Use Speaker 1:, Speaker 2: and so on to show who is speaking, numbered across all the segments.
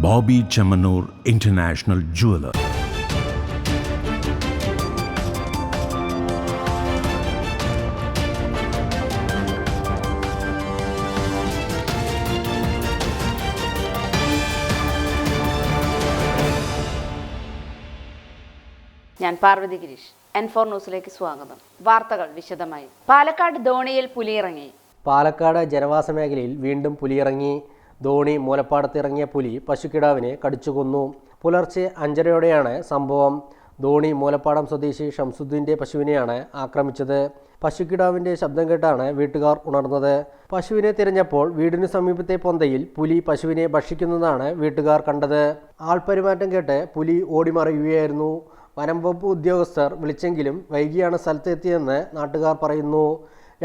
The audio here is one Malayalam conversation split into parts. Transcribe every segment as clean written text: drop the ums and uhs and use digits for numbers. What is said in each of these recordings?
Speaker 1: Bobby Chemmanur international jeweller.
Speaker 2: ഞാൻ പാർവതി ഗിരീഷ്. N4 ന്യൂസിലേക്ക് സ്വാഗതം. വാർത്തകൾ വിശദമായി. പാലക്കാട് ധോണിയിൽ പുലിയിറങ്ങി.
Speaker 3: പാലക്കാട് ജനവാസ മേഖലയിൽ വീണ്ടും പുലിയിറങ്ങി. ധോണി മൂലപ്പാടത്തിറങ്ങിയ പുലി പശുക്കിടാവിനെ കടിച്ചു കൊന്നു. പുലർച്ചെ 5:30യോടെയാണ് സംഭവം. ധോണി മൂലപ്പാടം സ്വദേശി ഷംസുദ്ദീൻ്റെ പശുവിനെയാണ് ആക്രമിച്ചത്. പശുക്കിടാവിൻ്റെ ശബ്ദം കേട്ടാണ് വീട്ടുകാർ ഉണർന്നത്. പശുവിനെ തിരഞ്ഞപ്പോൾ വീടിനു സമീപത്തെ പൊന്തയിൽ പുലി പശുവിനെ ഭക്ഷിക്കുന്നതാണ് വീട്ടുകാർ കണ്ടത്. ആൾപെരുമാറ്റം കേട്ട് പുലി ഓടിമറയുകയായിരുന്നു. വനം വകുപ്പ് ഉദ്യോഗസ്ഥർ വിളിച്ചെങ്കിലും വൈകിയാണ് സ്ഥലത്തെത്തിയെന്ന് നാട്ടുകാർ പറയുന്നു.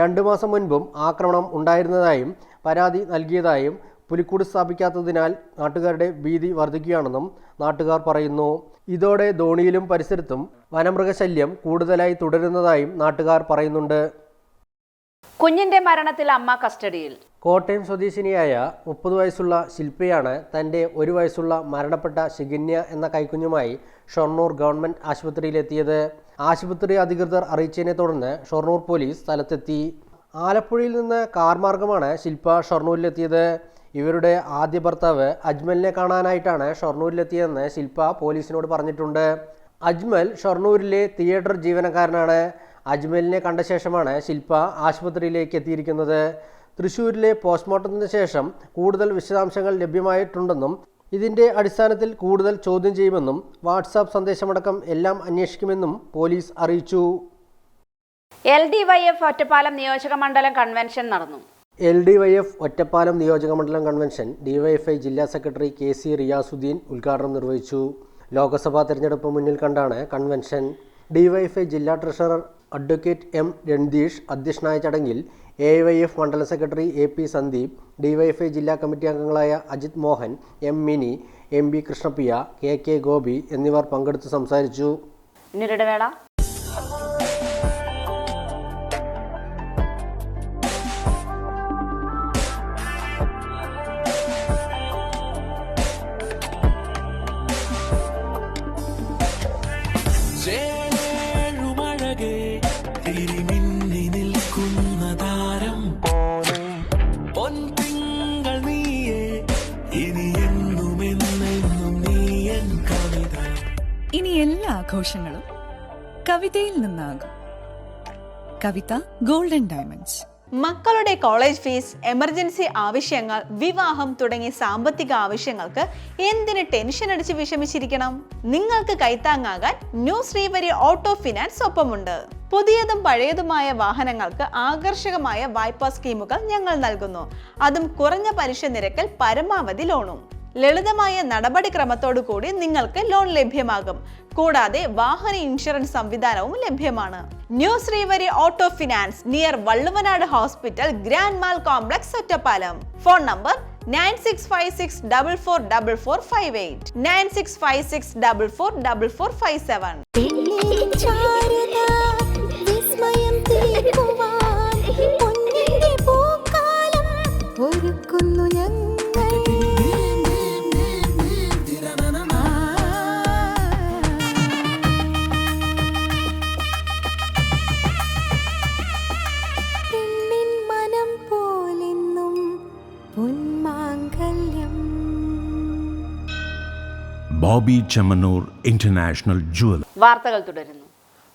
Speaker 3: 2 മാസം മുൻപും ആക്രമണം ഉണ്ടായിരുന്നതായും പരാതി നൽകിയതായും പുലിക്കൂട് സ്ഥാപിക്കാത്തതിനാൽ നാട്ടുകാരുടെ ഭീതി വർദ്ധിക്കുകയാണെന്നും നാട്ടുകാർ പറയുന്നു. ഇതോടെ ധോണിയിലും പരിസരത്തും വനമൃഗശല്യം കൂടുതലായി തുടരുന്നതായും നാട്ടുകാർ പറയുന്നുണ്ട്.
Speaker 2: കുഞ്ഞിന്റെ മരണത്തിൽ അമ്മ കസ്റ്റഡിയിൽ.
Speaker 3: കോട്ടയം സ്വദേശിനിയായ 30 വയസ്സുള്ള ശില്പയാണ് തൻ്റെ 1 വയസ്സുള്ള മരണപ്പെട്ട ശിഖന്യ എന്ന കൈക്കുഞ്ഞുമായി ഷൊർണൂർ ഗവൺമെൻറ് ആശുപത്രിയിലെത്തിയത്. ആശുപത്രി അധികൃതർ അറിയിച്ചതിനെ തുടർന്ന് ഷൊർണൂർ പോലീസ് സ്ഥലത്തെത്തി. ആലപ്പുഴയിൽ നിന്ന് കാർ മാർഗമാണ് ശില്പ ഷൊർണൂരിലെത്തിയത്. ഇവരുടെ ആദ്യ ഭർത്താവ് അജ്മലിനെ കാണാനായിട്ടാണ് ഷൊർണൂരിലെത്തിയതെന്ന് ശില്പ പോലീസിനോട് പറഞ്ഞിട്ടുണ്ട്. അജ്മൽ ഷൊർണൂരിലെ തിയേറ്റർ ജീവനക്കാരനാണ്. അജ്മലിനെ കണ്ട ശേഷമാണ് ശില്പ ആശുപത്രിയിലേക്ക് എത്തിയിരിക്കുന്നത്. തൃശ്ശൂരിലെ പോസ്റ്റ്മോർട്ടത്തിന് ശേഷം കൂടുതൽ വിശദാംശങ്ങൾ ലഭ്യമായിട്ടുണ്ടെന്നും ഇതിൻ്റെ അടിസ്ഥാനത്തിൽ കൂടുതൽ ചോദ്യം ചെയ്യുമെന്നും വാട്സാപ്പ് സന്ദേശമടക്കം എല്ലാം അന്വേഷിക്കുമെന്നും പോലീസ് അറിയിച്ചു.
Speaker 2: LDYF ഒറ്റപ്പാലം നിയോജക മണ്ഡലം കൺവെൻഷൻ നടന്നു.
Speaker 3: LDYF ഒറ്റപ്പാലം നിയോജക മണ്ഡലം കൺവെൻഷൻ DYFI ജില്ലാ സെക്രട്ടറി KC റിയാസുദ്ദീൻ ഉദ്ഘാടനം നിർവഹിച്ചു. ലോക്സഭാ തെരഞ്ഞെടുപ്പ് മുന്നിൽ കണ്ടാണ് കൺവെൻഷൻ. DYFI ജില്ലാ ട്രഷറർ അഡ്വക്കേറ്റ് M രൺദീഷ് അധ്യക്ഷനായ ചടങ്ങിൽ AYF മണ്ഡലം സെക്രട്ടറി AP സന്ദീപ്, DYFI ജില്ലാ കമ്മിറ്റി അംഗങ്ങളായ Ajith Mohan, M Mini, MB Krishnapriya, KK Gopi എന്നിവർ പങ്കെടുത്ത് സംസാരിച്ചു.
Speaker 2: ഇനിയൊരിടവേള.
Speaker 4: ഇനി എല്ലാ ആഘോഷങ്ങളും കവിതയിൽ നിന്നാകും. Kavitha golden diamonds.
Speaker 5: മക്കളുടെ കോളേജ് ഫീസ്, എമർജൻസി ആവശ്യങ്ങൾ, വിവാഹം തുടങ്ങിയ സാമ്പത്തിക ആവശ്യങ്ങൾക്ക് എന്തിന് ടെൻഷൻ അടിച്ച് വിഷമിച്ചിരിക്കണം? നിങ്ങൾക്ക് കൈത്താങ്ങാകാൻ ന്യൂ ശ്രീവരി ഓട്ടോ ഫിനാൻസ് ഒപ്പമുണ്ട്. പുതിയതും പഴയതുമായ വാഹനങ്ങൾക്ക് ആകർഷകമായ വായ്പാ സ്കീമുകൾ ഞങ്ങൾ നൽകുന്നു. അതും കുറഞ്ഞ പലിശ നിരക്കിൽ പരമാവധി ലോണും. ലളിതമായ നടപടിക്രമത്തോടു കൂടി നിങ്ങൾക്ക് ലോൺ ലഭ്യമാകും. കൂടാതെ വാഹന ഇൻഷുറൻസ് സംവിധാനവും ലഭ്യമാണ്. New Srivari auto finance near Valluvanad hospital, grand mall complex, Ottapalam. Phone number 9656444458, 9656444457.
Speaker 1: Bobby Chemmanur international jeweller.
Speaker 2: വാർത്തകൾ തുടരുന്നു.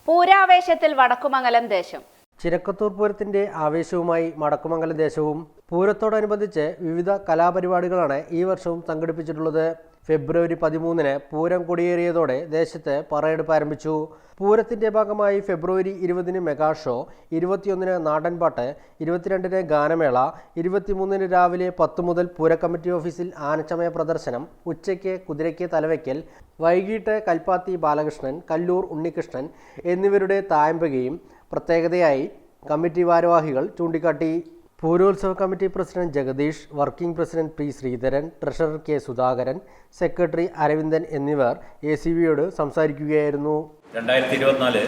Speaker 2: പൂരാവേശത്തിൽ വടക്കുമംഗലം ദേശം.
Speaker 3: ചിരക്കത്തൂർ പൂരത്തിൻ്റെ ആവേശവുമായി വടക്കുമംഗലം ദേശവും. പൂരത്തോടനുബന്ധിച്ച് വിവിധ കലാപരിപാടികളാണ് ഈ വർഷവും സംഘടിപ്പിച്ചിട്ടുള്ളത്. ഫെബ്രുവരി 13 പൂരം കൊടിയേറിയതോടെ ദേശത്ത് പറയെടുപ്പ് ആരംഭിച്ചു. പൂരത്തിൻ്റെ ഭാഗമായി ഫെബ്രുവരി 20 മെഗാ ഷോ, 21 നാടൻപാട്ട്, 22 ഗാനമേള, 23 രാവിലെ 10 മുതൽ പൂര കമ്മിറ്റി ഓഫീസിൽ ആനച്ചമയ പ്രദർശനം, ഉച്ചയ്ക്ക് കുതിരയ്ക്ക് തലവയ്ക്കൽ, വൈകിട്ട് കൽപ്പാത്തി ബാലകൃഷ്ണൻ, കല്ലൂർ ഉണ്ണികൃഷ്ണൻ എന്നിവരുടെ തായമ്പകയും പ്രത്യേകതയായി കമ്മിറ്റി ഭാരവാഹികൾ ചൂണ്ടിക്കാട്ടി. പൂരോത്സവ committee president Jagadish, working president P Sreedharan, treasurer K Sudhakaran, secretary Aravindan എന്നിവർ ACVയോട് സംസാരിക്കുകയായിരുന്നു.
Speaker 6: 2024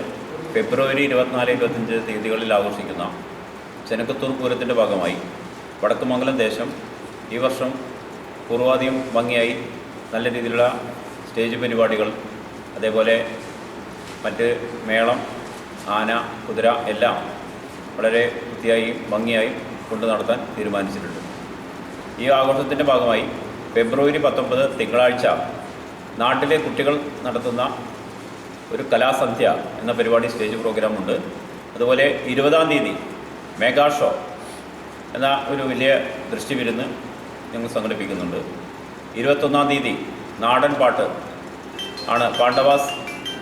Speaker 6: ഫെബ്രുവരി 24-25 തീയതികളിൽ ആഘോഷിക്കുന്ന ചെനക്കത്തൂർ പൂരത്തിൻ്റെ ഭാഗമായി വടക്കുമംഗലം ദേശം ഈ വർഷം പൂർവാധികം ഭംഗിയായി നല്ല രീതിയിലുള്ള സ്റ്റേജ് പരിപാടികൾ, അതേപോലെ മറ്റ് മേളം, ആന, കുതിര എല്ലാം വളരെ വൃത്തിയായും ഭംഗിയായും കൊണ്ടു നടത്താൻ തീരുമാനിച്ചിട്ടുണ്ട്. ഈ ആഘോഷത്തിൻ്റെ ഭാഗമായി ഫെബ്രുവരി 19 തിങ്കളാഴ്ച നാട്ടിലെ കുട്ടികൾ നടത്തുന്ന ഒരു കലാസന്ധ്യ എന്ന പരിപാടി, സ്റ്റേജ് പ്രോഗ്രാമുണ്ട്. അതുപോലെ 20-ാം തീയതി മെഗാ ഷോ എന്ന ഒരു വലിയ ദൃശ്യവിരുന്ന് ഞങ്ങൾ സംഘടിപ്പിക്കുന്നുണ്ട്. 21-ാം തീയതി നാടൻ പാട്ട് ആണ് പാണ്ഡവാസ്,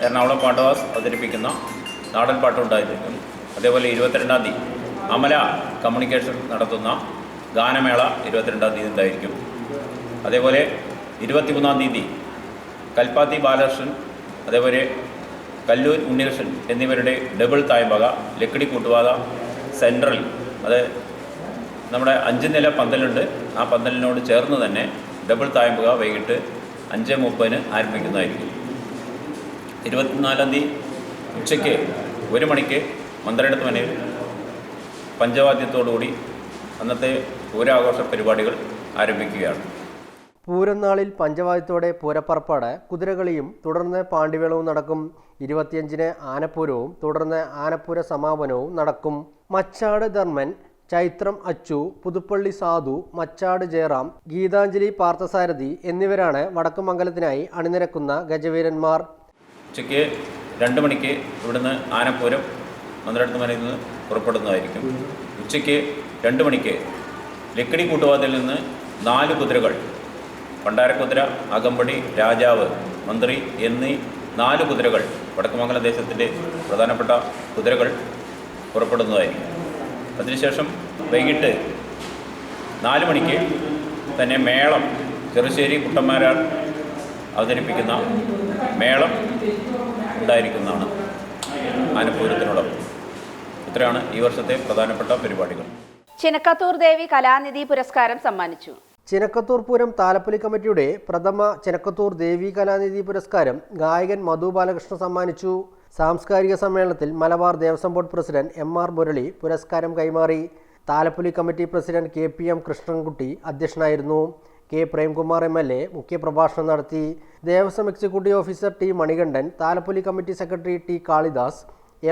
Speaker 6: എറണാകുളം പാണ്ഡവാസ് അവതരിപ്പിക്കുന്ന നാടൻ പാട്ട് ഉണ്ടായിരിക്കും. അതേപോലെ 22-ാം തീയതി അമല കമ്മ്യൂണിക്കേഷൻ നടത്തുന്ന ഗാനമേള 22-ാം തീയതി ഉണ്ടായിരിക്കും. അതേപോലെ 23-ാം തീയതി കൽപ്പാത്തി ബാലകൃഷ്ണൻ, അതേപോലെ കല്ലൂർ ഉണ്ണികൃഷ്ണൻ എന്നിവരുടെ ഡബിൾ തായ്മക ലക്കിടി കൂട്ടുപാത സെൻട്രൽ, അത് നമ്മുടെ 5 നില പന്തലുണ്ട്, ആ പന്തലിനോട് ചേർന്ന് തന്നെ ഡബിൾ തായ്മക വൈകിട്ട് 5:30 ആരംഭിക്കുന്നതായിരിക്കും. 24-ാം തീയതി ഉച്ചയ്ക്ക് 1 മണിക്ക് മന്ത്രിടത്ത് മനയിൽ പഞ്ചവാദ്യത്തോടുകൂടി അന്നത്തെ പൂരാഘോഷ പരിപാടികൾ ആരംഭിക്കുകയാണ്.
Speaker 3: പൂരനാളിൽ പഞ്ചവാദ്യത്തോടെ പൂരപ്പറപ്പാട്, കുതിരകളിയും തുടർന്ന് പാണ്ടിവേളവും നടക്കും. 25-ന് ആനപ്പൂരവും തുടർന്ന് ആനപ്പൂര സമാപനവും നടക്കും. മച്ചാട് ധർമ്മൻ, ചൈത്രം അച്ചു, പുതുപ്പള്ളി സാധു, മച്ചാട് ജയറാം, ഗീതാഞ്ജലി പാർത്ഥസാരഥി എന്നിവരാണ് വടക്കുമംഗലത്തിനായി അണിനിരക്കുന്ന ഗജവീരന്മാർ.
Speaker 6: ഉച്ചയ്ക്ക് 2 മണിക്ക് ഇവിടുന്ന് ആനപ്പൂരം മന്ത്രിടത്ത് മനയിൽ നിന്ന് പുറപ്പെടുന്നതായിരിക്കും. ഉച്ചയ്ക്ക് 2 മണിക്ക് ലക്കിടി കൂട്ടുപാതയിൽ നിന്ന് 4 കുതിരകൾ, പണ്ടാരക്കുതിര, അകമ്പടി, രാജാവ്, മന്ത്രി എന്നീ 4 കുതിരകൾ, വടക്കുമംഗലം ദേശത്തിൻ്റെ പ്രധാനപ്പെട്ട കുതിരകൾ പുറപ്പെടുന്നതായിരിക്കും. അതിനുശേഷം വൈകിട്ട് 4 മണിക്ക് തന്നെ മേളം, ചെറുശ്ശേരി കുട്ടന്മാരാർ അവതരിപ്പിക്കുന്ന മേളം ഉണ്ടായിരിക്കുന്നതാണ് ആനപ്പൂരത്തിനോടൊപ്പം. ഇത്രയാണ് ഈ വർഷത്തെ പ്രധാനപ്പെട്ട പരിപാടികൾ.
Speaker 2: ചിനക്കത്തൂർ ദേവി കലാനിധി പുരസ്കാരം സമ്മാനിച്ചു.
Speaker 3: ചിനക്കത്തൂർ പൂരം താലപ്പൊലി കമ്മിറ്റിയുടെ പ്രഥമ ചിനക്കത്തൂർ ദേവി കലാനിധി പുരസ്കാരം ഗായകൻ മധു ബാലകൃഷ്ണൻ സമ്മാനിച്ചു. സാംസ്കാരിക സമ്മേളനത്തിൽ Malabar Devaswom board president MR Murali പുരസ്കാരം കൈമാറി. Thalappoli committee president KPM Krishnankutty അധ്യക്ഷനായിരുന്നു. K പ്രേംകുമാർ MLA മുഖ്യപ്രഭാഷണം നടത്തി. Devaswom executive officer T Manikandan, Thalappoli committee secretary T Kalidas,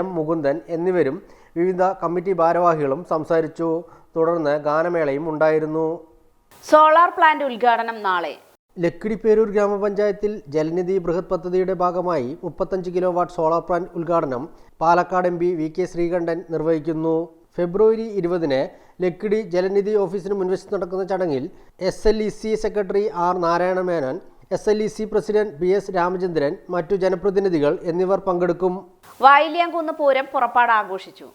Speaker 3: M Mukundan എന്നിവരും വിവിധ കമ്മിറ്റി ഭാരവാഹികളും സംസാരിച്ചു. തുടർന്ന് ഗാനമേളയും ഉണ്ടായിരുന്നു.
Speaker 2: സോളാർ പ്ലാന്റ് ഉദ്ഘാടനം നാളെ.
Speaker 3: ലക്കിടിപ്പേരൂർ ഗ്രാമപഞ്ചായത്തിൽ ജലനിധി ബൃഹത് പദ്ധതിയുടെ ഭാഗമായി 35 കിലോവാട്ട് സോളാർ പ്ലാന്റ് ഉദ്ഘാടനം പാലക്കാട് MP VK ശ്രീകണ്ഠൻ നിർവഹിക്കുന്നു. ഫെബ്രുവരി 20-ന് ലക്കിടി ജലനിധി ഓഫീസിന് മുൻവശത്ത് നടക്കുന്ന ചടങ്ങിൽ SLEC secretary R Narayana Menon, SLEC president PS Ramachandran, മറ്റു ജനപ്രതിനിധികൾ എന്നിവർ പങ്കെടുക്കും.
Speaker 2: വായില്യാംകുന്ന് പൂരം പുറപ്പാട് ആഘോഷിച്ചു.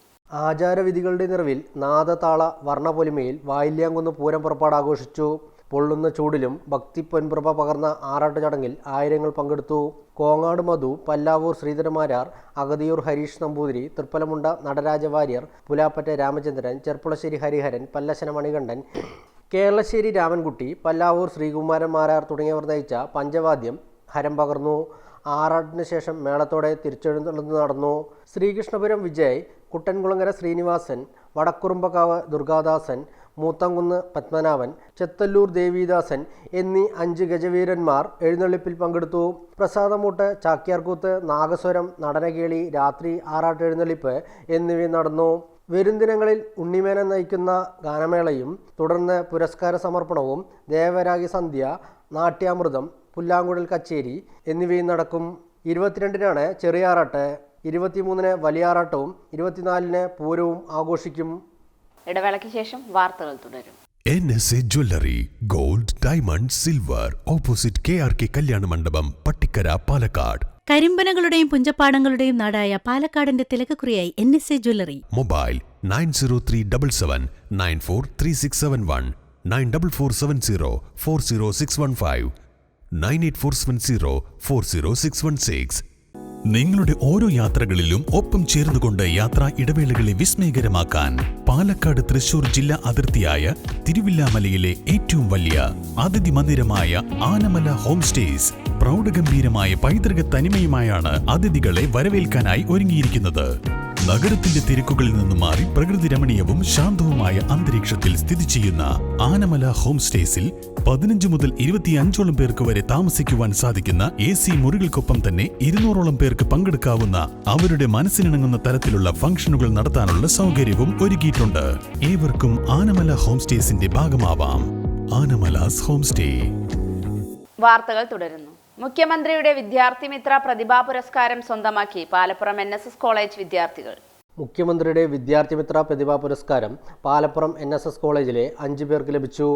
Speaker 3: ആചാരവിധികളുടെ നിറവിൽ നാദതാള വർണ്ണപൊലിമയിൽ വായില്യാംകുന്ന് പൂരം പുറപ്പാട് ആഘോഷിച്ചു. പൊള്ളുന്ന ചൂടിലും ഭക്തി പൊൻപ്രഭ പകർന്ന ആറാട്ട് ചടങ്ങിൽ ആയിരങ്ങൾ പങ്കെടുത്തു. കോങ്ങാട് മധു, പല്ലാവൂർ ശ്രീധരമാരാർ, അഗതിയൂർ ഹരീഷ് നമ്പൂതിരി, തൃപ്പലമുണ്ട നടരാജ വാര്യർ, പുലാപ്പറ്റ രാമചന്ദ്രൻ, ചെർപ്പുളശ്ശേരി ഹരിഹരൻ, പല്ലശന മണികണ്ഠൻ, കേരളശ്ശേരി രാമൻകുട്ടി, പല്ലാവൂർ ശ്രീകുമാരൻ മാരാർ തുടങ്ങിയവർ നയിച്ച പഞ്ചവാദ്യം ഹരം പകർന്നു. ആറാട്ടിന് ശേഷം മേളത്തോടെ തിരിച്ചെഴുന്നള്ളത്ത് നടന്നു. ശ്രീകൃഷ്ണപുരം വിജയ്, കുട്ടൻകുളങ്ങര ശ്രീനിവാസൻ, വടക്കുറുമ്പക്കാവ് ദുർഗാദാസൻ, മൂത്തംകുന്ന് പത്മനാഭൻ, ചെത്തല്ലൂർ ദേവിദാസൻ എന്നീ 5 ഗജവീരന്മാർ എഴുന്നള്ളിപ്പിൽ പങ്കെടുത്തു. പ്രസാദമൂട്ട്, ചാക്യാർകൂത്ത്, നാഗസ്വരം, നടനകേളി, രാത്രി ആറാട്ട് എഴുന്നള്ളിപ്പ് എന്നിവ നടന്നു. വരും ദിനങ്ങളിൽ ഉണ്ണിമേനൻ നയിക്കുന്ന ഗാനമേളയും തുടർന്ന് പുരസ്കാര സമർപ്പണവും ദേവരാഗി സന്ധ്യ, നാട്യാമൃതം, പുല്ലാങ്കുഴൽ കച്ചേരി എന്നിവയും നടക്കും. 22-നാണ് ചെറിയാറാട്ട്, 23-ന് വലിയാറാട്ടവും 24-ന് പൂരവും ആഘോഷിക്കും.
Speaker 2: ഇടവേളയ്ക്ക് ശേഷം വാർത്തകൾ തുടരും.
Speaker 7: NSA jewellery, gold, diamond, silver, opposite KRK കല്യാണ മണ്ഡപം, പട്ടിക്കര, പാലക്കാട്.
Speaker 8: കരിമ്പനകളുടെയും പുഞ്ചപ്പാടങ്ങളുടെയും നാടായ പാലക്കാടിന്റെ തിലകക്കുറിയായി NSA ജ്വല്ലറി.
Speaker 7: മൊബൈൽ 90377 943671 94470 40615 98470 40616. നിങ്ങളുടെ ഓരോ യാത്രകളിലും ഒപ്പം ചേർന്നുകൊണ്ട് യാത്രാ ഇടവേളകളെ വിസ്മയകരമാക്കാൻ പാലക്കാട് തൃശൂർ ജില്ലാ അതിർത്തിയായ തിരുവില്ലാമലയിലെ ഏറ്റവും വലിയ അതിഥി മന്ദിരമായ ആനമല ഹോം സ്റ്റേസ് പ്രൗഢഗംഭീരമായ പൈതൃക തനിമയുമായാണ് അതിഥികളെ വരവേൽക്കാനായി ഒരുങ്ങിയിരിക്കുന്നത്. നഗരത്തിന്റെ തിരക്കുകളിൽ നിന്ന് മാറി പ്രകൃതി രമണീയവും ശാന്തവുമായ അന്തരീക്ഷത്തിൽ സ്ഥിതി ചെയ്യുന്ന ആനമല ഹോം സ്റ്റേസിൽ 15 മുതൽ 25ഓളം പേർക്ക് വരെ താമസിക്കുവാൻ സാധിക്കുന്ന AC മുറികൾക്കൊപ്പം തന്നെ 200ഓളം പേർക്ക് പങ്കെടുക്കാവുന്ന അവരുടെ മനസ്സിനിണങ്ങുന്ന തരത്തിലുള്ള ഫംഗ്ഷനുകൾ നടത്താനുള്ള സൗകര്യവും ഒരുക്കിയിട്ടുണ്ട്. ഏവർക്കും ആനമല ഹോം സ്റ്റേസിന്റെ ഭാഗമാവാം. Anamalas home stay.
Speaker 2: വാർത്തകൾ തുടരുന്നു. മുഖ്യമന്ത്രിയുടെ വിദ്യാർത്ഥി മിത്ര പ്രതിഭാ പുരസ്കാരം സ്വന്തമാക്കി പാലപ്പുറം NSS കോളേജ് വിദ്യാർത്ഥികൾ.
Speaker 3: മുഖ്യമന്ത്രിയുടെ വിദ്യാർത്ഥി മിത്ര പ്രതിഭാ പുരസ്കാരം പാലപ്പുറം NSS കോളേജിലെ 5 പേർക്ക് ലഭിച്ചു.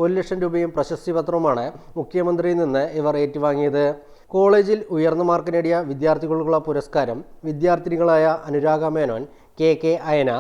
Speaker 3: 1 ലക്ഷം രൂപയും പ്രശസ്തി പത്രവുമാണ് മുഖ്യമന്ത്രിയിൽ നിന്ന് ഇവർ ഏറ്റുവാങ്ങിയത്. കോളേജിൽ ഉയർന്ന മാർക്ക് നേടിയ വിദ്യാർത്ഥികൾക്കുള്ള പുരസ്കാരം വിദ്യാർത്ഥിനികളായ അനുരാഗ Menon, KK Ayana,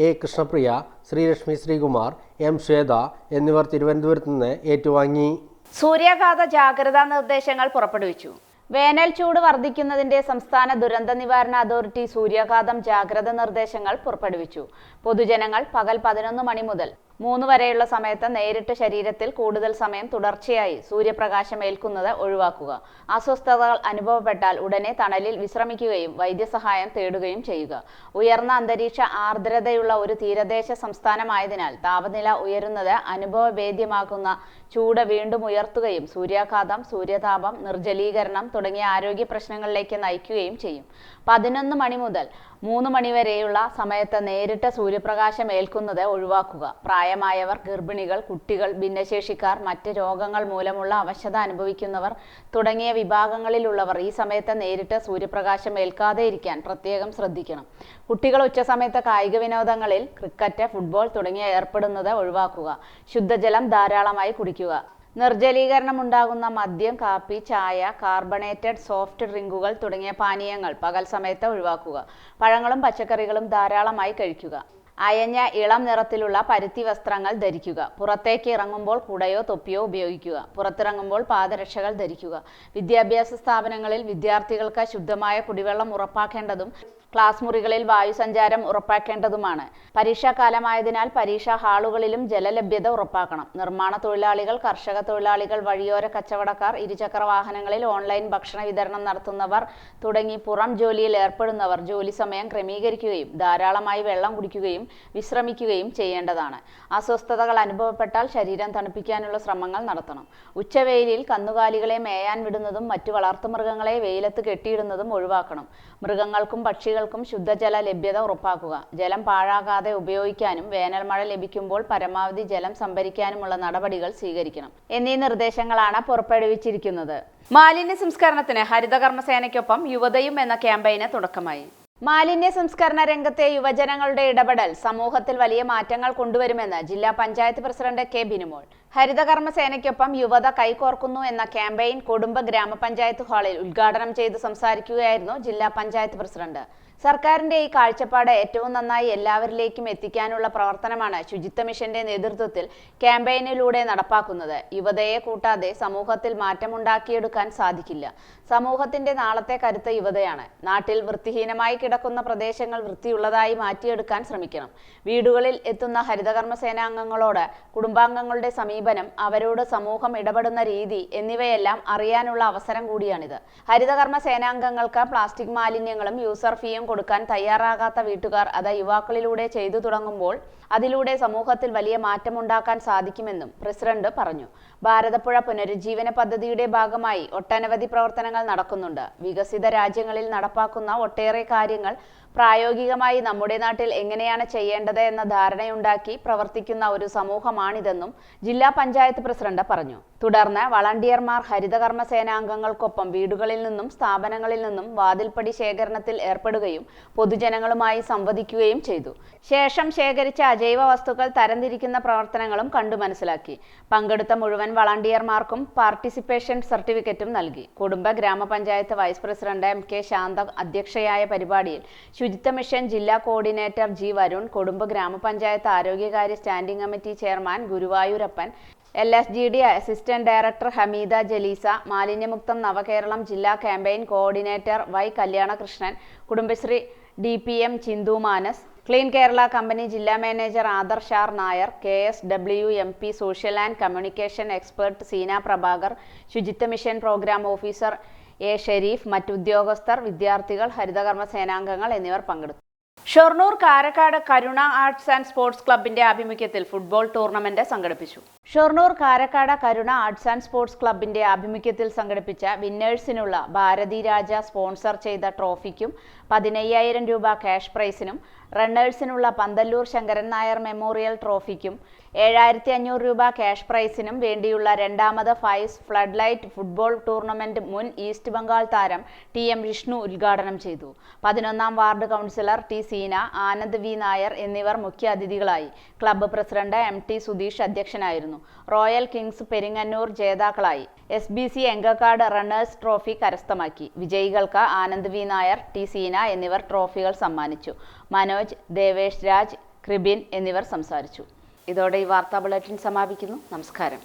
Speaker 3: A Krishnapriya, Sreelakshmi Sreekumar, M Shweta എന്നിവർ തിരുവനന്തപുരത്ത് നിന്ന് ഏറ്റുവാങ്ങി.
Speaker 2: സൂര്യാഘാത ജാഗ്രതാ നിർദ്ദേശങ്ങൾ പുറപ്പെടുവിച്ചു. വേനൽ ചൂട് വർദ്ധിക്കുന്നതിന്റെ സംസ്ഥാന ദുരന്ത നിവാരണ അതോറിറ്റി സൂര്യാഘാതം ജാഗ്രത നിർദ്ദേശങ്ങൾ പുറപ്പെടുവിച്ചു. പൊതുജനങ്ങൾ പകൽ 11 മണി മുതൽ 3 വരെയുള്ള സമയത്ത് നേരിട്ട് ശരീരത്തിൽ കൂടുതൽ സമയം തുടർച്ചയായി സൂര്യപ്രകാശം ഏൽക്കുന്നത് ഒഴിവാക്കുക. അസ്വസ്ഥതകൾ അനുഭവപ്പെട്ടാൽ ഉടനെ തണലിൽ വിശ്രമിക്കുകയും വൈദ്യസഹായം തേടുകയും ചെയ്യുക. ഉയർന്ന അന്തരീക്ഷ ആർദ്രതയുള്ള ഒരു തീരദേശ സംസ്ഥാനമായതിനാൽ താപനില ഉയരുന്നത് അനുഭവവേദ്യമാക്കുന്ന ചൂട് വീണ്ടും ഉയർത്തുകയും സൂര്യാഘാതം, സൂര്യതാപം, നിർജ്ജലീകരണം തുടങ്ങിയ ആരോഗ്യ പ്രശ്നങ്ങളിലേക്ക് നയിക്കുകയും ചെയ്യും. 11 മണി മുതൽ 3 മണി വരെയുള്ള സമയത്ത് നേരിട്ട് സൂര്യപ്രകാശം ഏൽക്കുന്നത് ഒഴിവാക്കുക. പ്രായമായവർ, ഗർഭിണികൾ, കുട്ടികൾ, ഭിന്നശേഷിക്കാർ, മറ്റ് രോഗങ്ങൾ മൂലമുള്ള അവശത അനുഭവിക്കുന്നവർ തുടങ്ങിയ വിഭാഗങ്ങളിലുള്ളവർ ഈ സമയത്ത് നേരിട്ട് സൂര്യപ്രകാശം ഏൽക്കാതെ ഇരിക്കാൻ പ്രത്യേകം ശ്രദ്ധിക്കണം. കുട്ടികൾ ഉച്ചസമയത്ത് കായിക വിനോദങ്ങളിൽ ക്രിക്കറ്റ്, ഫുട്ബോൾ തുടങ്ങിയ ഏർപ്പെടുന്നത് ഒഴിവാക്കുക. ശുദ്ധജലം ധാരാളമായി കുടിക്കുക. നിർജ്ജലീകരണം ഉണ്ടാകുന്ന മദ്യം, കാപ്പി, ചായ, കാർബണേറ്റഡ് സോഫ്റ്റ് ഡ്രിങ്കുകൾ തുടങ്ങിയ പാനീയങ്ങൾ പകൽ സമയത്ത് ഒഴിവാക്കുക. പഴങ്ങളും പച്ചക്കറികളും ധാരാളമായി കഴിക്കുക. അയഞ്ഞ ഇളം നിറത്തിലുള്ള പരുത്തി വസ്ത്രങ്ങൾ ധരിക്കുക. പുറത്തേക്ക് ഇറങ്ങുമ്പോൾ കുടയോ തൊപ്പിയോ ഉപയോഗിക്കുക. പുറത്തിറങ്ങുമ്പോൾ പാദരക്ഷകൾ ധരിക്കുക. വിദ്യാഭ്യാസ സ്ഥാപനങ്ങളിൽ വിദ്യാർത്ഥികൾക്ക് ശുദ്ധമായ കുടിവെള്ളം ഉറപ്പാക്കേണ്ടതും ക്ലാസ് മുറികളിൽ വായുസഞ്ചാരം ഉറപ്പാക്കേണ്ടതുമാണ്. പരീക്ഷാകാലമായതിനാൽ പരീക്ഷാ ഹാളുകളിലും ജലലഭ്യത ഉറപ്പാക്കണം. നിർമ്മാണ തൊഴിലാളികൾ, കർഷക തൊഴിലാളികൾ, വഴിയോര കച്ചവടക്കാർ, ഇരുചക്ര വാഹനങ്ങളിൽ ഓൺലൈൻ ഭക്ഷണ വിതരണം നടത്തുന്നവർ തുടങ്ങി പുറം ജോലിയിൽ ഏർപ്പെടുന്നവർ ജോലി സമയം ക്രമീകരിക്കുകയും ധാരാളമായി വെള്ളം കുടിക്കുകയും വിശ്രമിക്കുകയും ചെയ്യേണ്ടതാണ്. അസ്വസ്ഥതകൾ അനുഭവപ്പെട്ടാൽ ശരീരം തണുപ്പിക്കാനുള്ള ശ്രമങ്ങൾ നടത്തണം. ഉച്ചവെയിലിൽ കന്നുകാലികളെ മേയാൻ വിടുന്നതും മറ്റു വളർത്തുമൃഗങ്ങളെ വെയിലത്ത് കെട്ടിയിടുന്നതും ഒഴിവാക്കണം. മൃഗങ്ങൾക്കും പക്ഷികൾക്കും ശുദ്ധജല ലഭ്യത ഉറപ്പാക്കുക. ജലം പാഴാകാതെ ഉപയോഗിക്കാനും വേനൽ മഴ ലഭിക്കുമ്പോൾ പരമാവധി ജലം സംഭരിക്കാനുമുള്ള നടപടികൾ സ്വീകരിക്കണം എന്നീ നിർദ്ദേശങ്ങളാണ് പുറപ്പെടുവിച്ചിരിക്കുന്നത്. മാലിന്യ സംസ്കരണത്തിന് ഹരിതകർമ്മസേനയ്ക്കൊപ്പം യുവതയും എന്ന ക്യാമ്പയിന് തുടക്കമായി. മാലിന്യ സംസ്കരണ രംഗത്തെ യുവജനങ്ങളുടെ ഇടപെടൽ സമൂഹത്തിൽ വലിയ മാറ്റങ്ങൾ കൊണ്ടുവരുമെന്ന് ജില്ലാ പഞ്ചായത്ത് പ്രസിഡന്റ് K ബിനുമോൾ. ഹരിതകർമ്മസേനയ്ക്കൊപ്പം യുവത കൈകോർക്കുന്നു എന്ന ക്യാമ്പയിൻ കൊടുമ്പ് ഗ്രാമപഞ്ചായത്ത് ഹാളിൽ ഉദ്ഘാടനം ചെയ്ത് സംസാരിക്കുകയായിരുന്നു ജില്ലാ പഞ്ചായത്ത് പ്രസിഡന്റ്. സർക്കാരിന്റെ ഈ കാഴ്ചപ്പാട് ഏറ്റവും നന്നായി എല്ലാവരിലേക്കും എത്തിക്കാനുള്ള പ്രവർത്തനമാണ് ശുചിത്വ മിഷന്റെ നേതൃത്വത്തിൽ ക്യാമ്പയിനിലൂടെ നടപ്പാക്കുന്നത്. യുവതയെ കൂട്ടാതെ സമൂഹത്തിൽ മാറ്റമുണ്ടാക്കിയെടുക്കാൻ സാധിക്കില്ല. സമൂഹത്തിന്റെ നാളത്തെ കരുത്ത് യുവതയാണ്. നാട്ടിൽ വൃത്തിഹീനമായി കിടക്കുന്ന പ്രദേശങ്ങൾ വൃത്തിയുള്ളതായി മാറ്റിയെടുക്കാൻ ശ്രമിക്കണം. വീടുകളിൽ എത്തുന്ന ഹരിതകർമ്മ സേനാംഗങ്ങളോട് കുടുംബാംഗങ്ങളുടെ സമീപനം, അവരോട് സമൂഹം ഇടപെടുന്ന രീതി എന്നിവയെല്ലാം അറിയാനുള്ള അവസരം കൂടിയാണിത്. ഹരിതകർമ്മ സേനാംഗങ്ങൾക്ക് പ്ലാസ്റ്റിക് മാലിന്യങ്ങളും യൂസർ ഫീയും കൊടുക്കാൻ തയ്യാറാകാത്ത വീട്ടുകാർ അത് യുവാക്കളിലൂടെ ചെയ്തു തുടങ്ങുമ്പോൾ അതിലൂടെ സമൂഹത്തിൽ വലിയ മാറ്റമുണ്ടാക്കാൻ സാധിക്കുമെന്നും പ്രസിഡന്റ് പറഞ്ഞു. ഭാരതപ്പുഴ പുനരുജ്ജീവന പദ്ധതിയുടെ ഭാഗമായി ഒട്ടനവധി പ്രവർത്തനങ്ങൾ നടക്കുന്നുണ്ട്. വികസിത രാജ്യങ്ങളിൽ നടപ്പാക്കുന്ന ഒട്ടേറെ കാര്യങ്ങൾ പ്രായോഗികമായി നമ്മുടെ നാട്ടിൽ എങ്ങനെയാണ് ചെയ്യേണ്ടത് എന്ന ധാരണയുണ്ടാക്കി പ്രവർത്തിക്കുന്ന ഒരു സമൂഹമാണിതെന്നും ജില്ലാ പഞ്ചായത്ത് പ്രസിഡന്റ് പറഞ്ഞു. തുടർന്ന് വളണ്ടിയർമാർ ഹരിതകർമ്മ സേനാംഗങ്ങൾക്കൊപ്പം വീടുകളിൽ നിന്നും സ്ഥാപനങ്ങളിൽ നിന്നും വാതിൽപ്പടി ശേഖരണത്തിൽ ഏർപ്പെടുകയും പൊതുജനങ്ങളുമായി സംവദിക്കുകയും ചെയ്തു. ശേഷം ശേഖരിച്ച അജൈവ വസ്തുക്കൾ തരംതിരിക്കുന്ന പ്രവർത്തനങ്ങളും കണ്ടു മനസ്സിലാക്കി. പങ്കെടുത്ത മുഴുവൻ വളണ്ടിയർമാർക്കും പാർട്ടിസിപ്പേഷൻ സർട്ടിഫിക്കറ്റും നൽകി. കൊടുമ്പ് ഗ്രാമപഞ്ചായത്ത് വൈസ് പ്രസിഡന്റ് MK ശാന്ത അധ്യക്ഷയായ പരിപാടിയിൽ ശുചിത്വ മിഷൻ ജില്ലാ കോർഡിനേറ്റർ G വരുൺ, കൊടുമ്പ് ഗ്രാമപഞ്ചായത്ത് ആരോഗ്യകാര്യ standing committee chairman Guruvayurappan, LSGD assistant director Hameeda Jaleesa, മാലിന്യമുക്തം നവകേരളം ജില്ലാ campaign coordinator Y Kalyanakrishnan, Kudumbashree DPM Chinthu Manas, clean Kerala company ജില്ലാ manager Adarsh R Nair, KSW MP social and communication expert Seena Prabhakar, Suchitwa mission programme officer A Shereef, മറ്റുദ്യോഗസ്ഥർ, വിദ്യാർത്ഥികൾ, ഹരിതകർമ്മ സേനാംഗങ്ങൾ എന്നിവർ പങ്കെടുത്തു. ഷൊർണൂർ കാരക്കാട് കരുണ ആർട്സ് ആൻഡ് സ്പോർട്സ് ക്ലബിന്റെ ആഭിമുഖ്യത്തിൽ ഫുട്ബോൾ ടൂർണമെന്റ് സംഘടിപ്പിച്ചു. ഷൊർണൂർ കാരക്കാട് കരുണ ആർട്സ് ആൻഡ് സ്പോർട്സ് ക്ലബിന്റെ ആഭിമുഖ്യത്തിൽ സംഘടിപ്പിച്ച വിന്നേഴ്സിനുള്ള ഭാരതി രാജ സ്പോൺസർ ചെയ്ത ട്രോഫിക്കും 15,000 രൂപ ക്യാഷ് പ്രൈസിനും റണ്ണേഴ്സിനുള്ള പന്തല്ലൂർ ശങ്കരൻ നായർ മെമ്മോറിയൽ ട്രോഫിക്കും 7,500 രൂപ ക്യാഷ് പ്രൈസിനും വേണ്ടിയുള്ള രണ്ടാമത് fives flood light football tournament മുൻ ഈസ്റ്റ് ബംഗാൾ താരം TM വിഷ്ണു ഉദ്ഘാടനം ചെയ്തു. 11ാം ward councillor T Seena, Anand V Nair എന്നിവർ മുഖ്യ അതിഥികളായി. ക്ലബ്ബ് പ്രസിഡന്റ് MT സുധീഷ് അധ്യക്ഷനായിരുന്നു. റോയൽ കിങ്സ് പെരിങ്ങന്നൂർ ജേതാക്കളായി. SBC എങ്കക്കാട് റണ്ണേഴ്സ് ട്രോഫി കരസ്ഥമാക്കി. വിജയികൾക്ക് ആനന്ദ് V നായർ, T സീന എന്നിവർ ട്രോഫികൾ സമ്മാനിച്ചു. മനോജ്, ദേവേഷ് രാജ്, കൃബിൻ എന്നിവർ സംസാരിച്ചു. ഇതോടെ ഈ വാർത്താ ബുള്ളറ്റിൻ സമാപിക്കുന്നു. നമസ്കാരം.